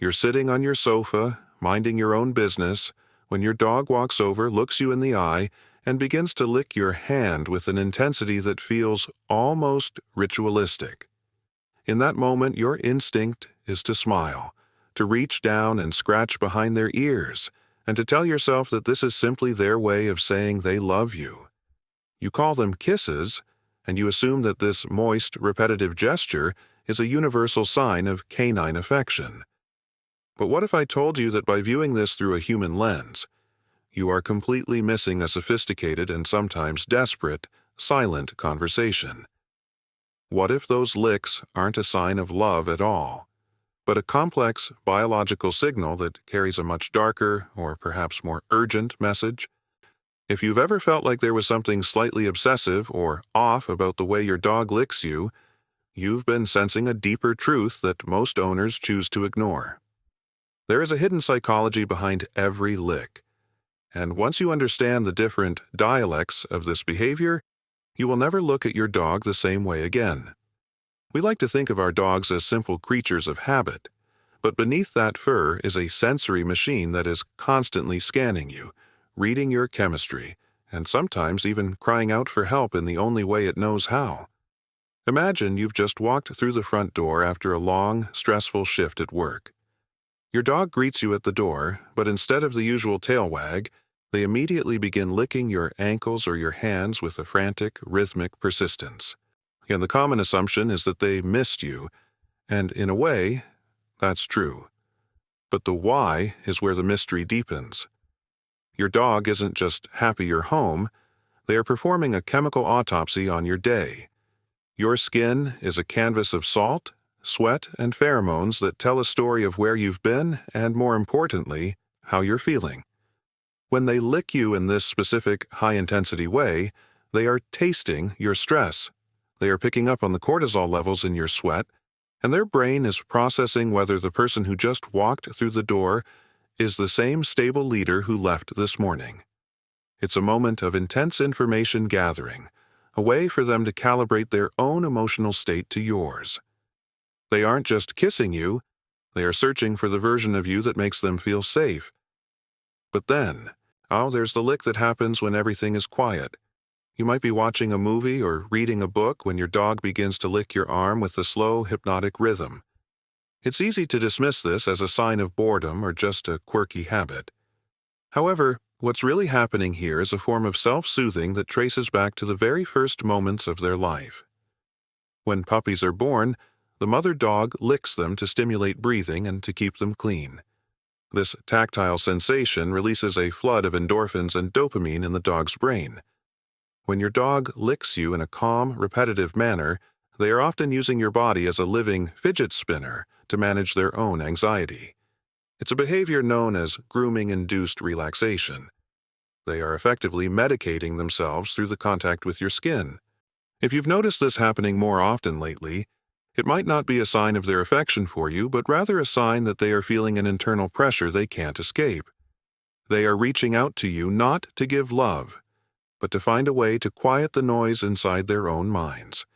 You're sitting on your sofa, minding your own business, when your dog walks over, looks you in the eye, and begins to lick your hand with an intensity that feels almost ritualistic. In that moment, your instinct is to smile, to reach down and scratch behind their ears, and to tell yourself that this is simply their way of saying they love you. You call them kisses, and you assume that this moist, repetitive gesture is a universal sign of canine affection. But what if I told you that by viewing this through a human lens, you are completely missing a sophisticated and sometimes desperate, silent conversation? What if those licks aren't a sign of love at all, but a complex biological signal that carries a much darker, or perhaps more urgent message? If you've ever felt like there was something slightly obsessive or off about the way your dog licks you, you've been sensing a deeper truth that most owners choose to ignore. There is a hidden psychology behind every lick, and once you understand the different dialects of this behavior, you will never look at your dog the same way again. We like to think of our dogs as simple creatures of habit, but beneath that fur is a sensory machine that is constantly scanning you, reading your chemistry, and sometimes even crying out for help in the only way it knows how. Imagine you've just walked through the front door after a long, stressful shift at work. Your dog greets you at the door, but instead of the usual tail wag, they immediately begin licking your ankles or your hands with a frantic, rhythmic persistence. And the common assumption is that they missed you, and in a way, that's true. But the why is where the mystery deepens. Your dog isn't just happy you're home, they are performing a chemical autopsy on your day. Your skin is a canvas of salt, sweat, and pheromones that tell a story of where you've been and, more importantly, how you're feeling. When they lick you in this specific high-intensity way, they are tasting your stress. They are picking up on the cortisol levels in your sweat, and their brain is processing whether the person who just walked through the door is the same stable leader who left this morning. It's a moment of intense information gathering, a way for them to calibrate their own emotional state to yours. They aren't just kissing you, they are searching for the version of you that makes them feel safe. But then, there's the lick that happens when everything is quiet. You might be watching a movie or reading a book when your dog begins to lick your arm with a slow, hypnotic rhythm. It's easy to dismiss this as a sign of boredom or just a quirky habit. However, what's really happening here is a form of self-soothing that traces back to the very first moments of their life. When puppies are born, the mother dog licks them to stimulate breathing and to keep them clean. This tactile sensation releases a flood of endorphins and dopamine in the dog's brain. When your dog licks you in a calm, repetitive manner, they are often using your body as a living fidget spinner to manage their own anxiety. It's a behavior known as grooming-induced relaxation. They are effectively medicating themselves through the contact with your skin. If you've noticed this happening more often lately, it might not be a sign of their affection for you, but rather a sign that they are feeling an internal pressure they can't escape. They are reaching out to you not to give love, but to find a way to quiet the noise inside their own minds.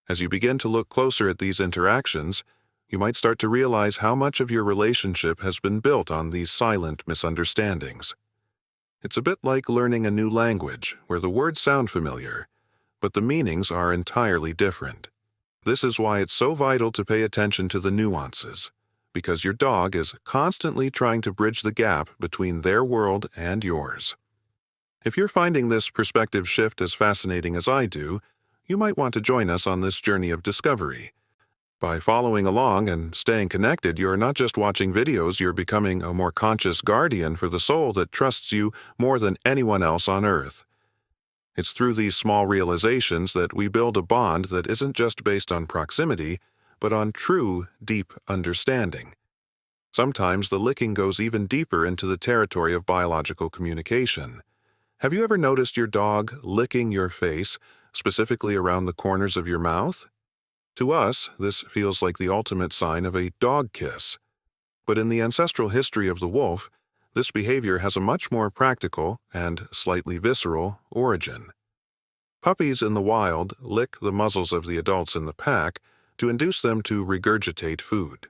As you begin to look closer at these interactions, you might start to realize how much of your relationship has been built on these silent misunderstandings. It's a bit like learning a new language, where the words sound familiar, but the meanings are entirely different. This is why it's so vital to pay attention to the nuances, because your dog is constantly trying to bridge the gap between their world and yours. If you're finding this perspective shift as fascinating as I do, you might want to join us on this journey of discovery. By following along and staying connected, you're not just watching videos, you're becoming a more conscious guardian for the soul that trusts you more than anyone else on earth. It's through these small realizations that we build a bond that isn't just based on proximity, but on true, deep understanding. Sometimes the licking goes even deeper into the territory of biological communication. Have you ever noticed your dog licking your face, specifically around the corners of your mouth? To us, this feels like the ultimate sign of a dog kiss. But in the ancestral history of the wolf, this behavior has a much more practical and slightly visceral origin. Puppies in the wild lick the muzzles of the adults in the pack to induce them to regurgitate food.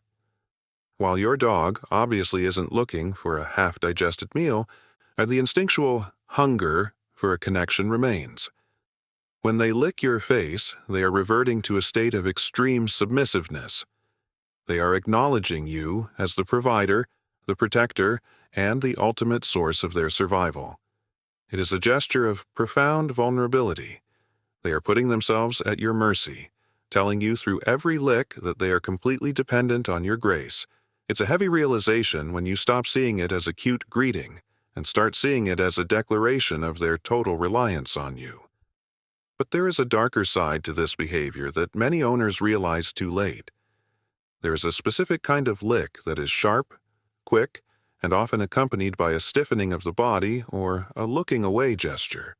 while your dog obviously isn't looking for a half-digested meal, and the instinctual hunger for a connection remains. When they lick your face, they are reverting to a state of extreme submissiveness. They are acknowledging you as the provider, the protector, and the ultimate source of their survival. It is a gesture of profound vulnerability. They are putting themselves at your mercy, telling you through every lick that they are completely dependent on your grace. It's a heavy realization when you stop seeing it as a cute greeting and start seeing it as a declaration of their total reliance on you. But there is a darker side to this behavior that many owners realize too late. There is a specific kind of lick that is sharp, quick, and often accompanied by a stiffening of the body or a looking away gesture.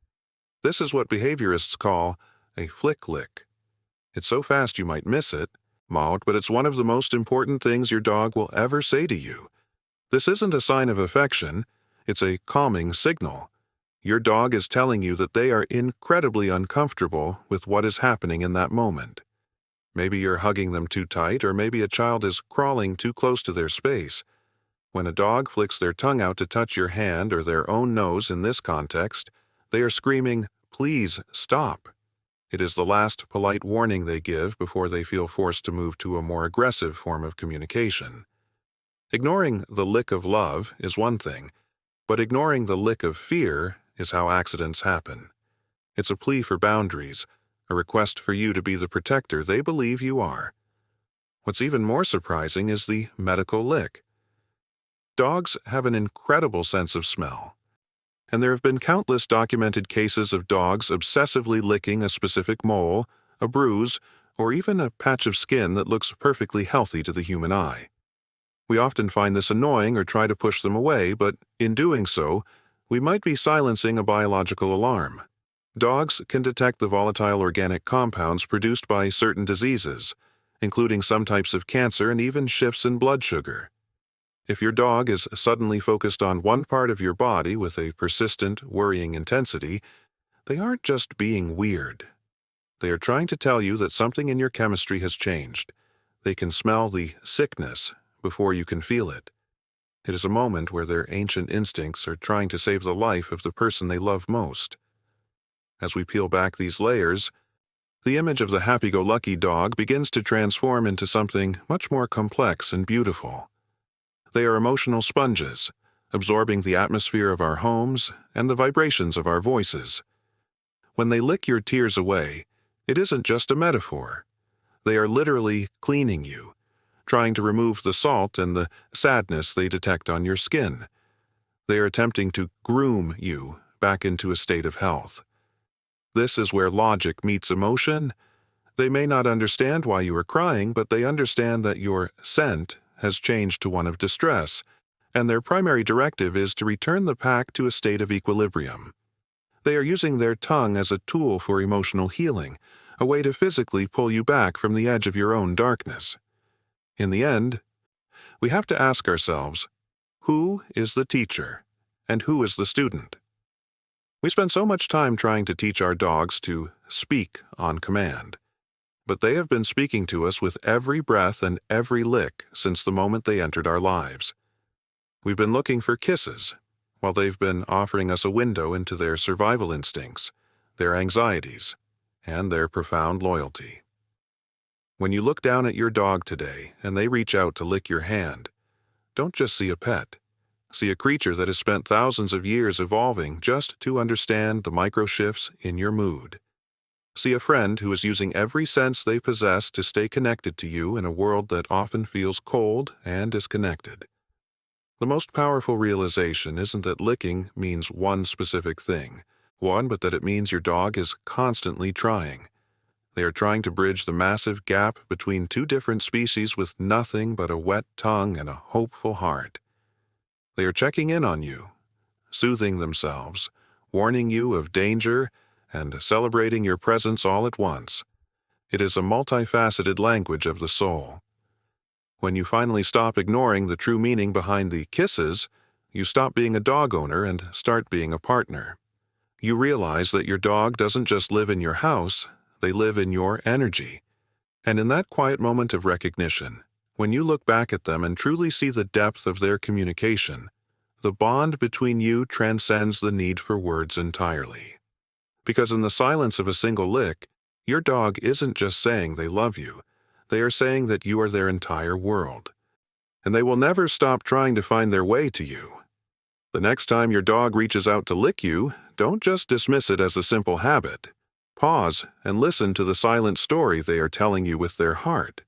This is what behaviorists call a flick lick. It's so fast you might miss it, but it's one of the most important things your dog will ever say to you. This isn't a sign of affection, it's a calming signal. Your dog is telling you that they are incredibly uncomfortable with what is happening in that moment. Maybe you're hugging them too tight, or maybe a child is crawling too close to their space. When a dog flicks their tongue out to touch your hand or their own nose in this context, they are screaming, "Please stop." It is the last polite warning they give before they feel forced to move to a more aggressive form of communication. Ignoring the lick of love is one thing, but ignoring the lick of fear is how accidents happen. It's a plea for boundaries, a request for you to be the protector they believe you are. What's even more surprising is the medical lick. Dogs have an incredible sense of smell, and there have been countless documented cases of dogs obsessively licking a specific mole, a bruise, or even a patch of skin that looks perfectly healthy to the human eye. We often find this annoying or try to push them away, but in doing so, we might be silencing a biological alarm. Dogs can detect the volatile organic compounds produced by certain diseases, including some types of cancer and even shifts in blood sugar. If your dog is suddenly focused on one part of your body with a persistent, worrying intensity, they aren't just being weird. They are trying to tell you that something in your chemistry has changed. They can smell the sickness before you can feel it. It is a moment where their ancient instincts are trying to save the life of the person they love most. As we peel back these layers, the image of the happy-go-lucky dog begins to transform into something much more complex and beautiful. They are emotional sponges, absorbing the atmosphere of our homes and the vibrations of our voices. When they lick your tears away, it isn't just a metaphor. They are literally cleaning you, trying to remove the salt and the sadness they detect on your skin. They are attempting to groom you back into a state of health. This is where logic meets emotion. They may not understand why you are crying, but they understand that your scent has changed to one of distress, and their primary directive is to return the pack to a state of equilibrium. They are using their tongue as a tool for emotional healing, a way to physically pull you back from the edge of your own darkness. In the end, we have to ask ourselves, who is the teacher and who is the student? We spend so much time trying to teach our dogs to speak on command, but they have been speaking to us with every breath and every lick since the moment they entered our lives. We've been looking for kisses, while they've been offering us a window into their survival instincts, their anxieties, and their profound loyalty. When you look down at your dog today and they reach out to lick your hand, don't just see a pet. See a creature that has spent thousands of years evolving just to understand the micro-shifts in your mood. See a friend who is using every sense they possess to stay connected to you in a world that often feels cold and disconnected. The most powerful realization isn't that licking means one specific thing, but that it means your dog is constantly trying. They are trying to bridge the massive gap between two different species with nothing but a wet tongue and a hopeful heart. They are checking in on you, soothing themselves, warning you of danger, and celebrating your presence all at once. It is a multifaceted language of the soul. When you finally stop ignoring the true meaning behind the kisses, you stop being a dog owner and start being a partner. You realize that your dog doesn't just live in your house, they live in your energy. And in that quiet moment of recognition, When you look back at them and truly see the depth of their communication, the bond between you transcends the need for words entirely. Because in the silence of a single lick, your dog isn't just saying they love you, they are saying that you are their entire world. And they will never stop trying to find their way to you. The next time your dog reaches out to lick you, don't just dismiss it as a simple habit. Pause and listen to the silent story they are telling you with their heart.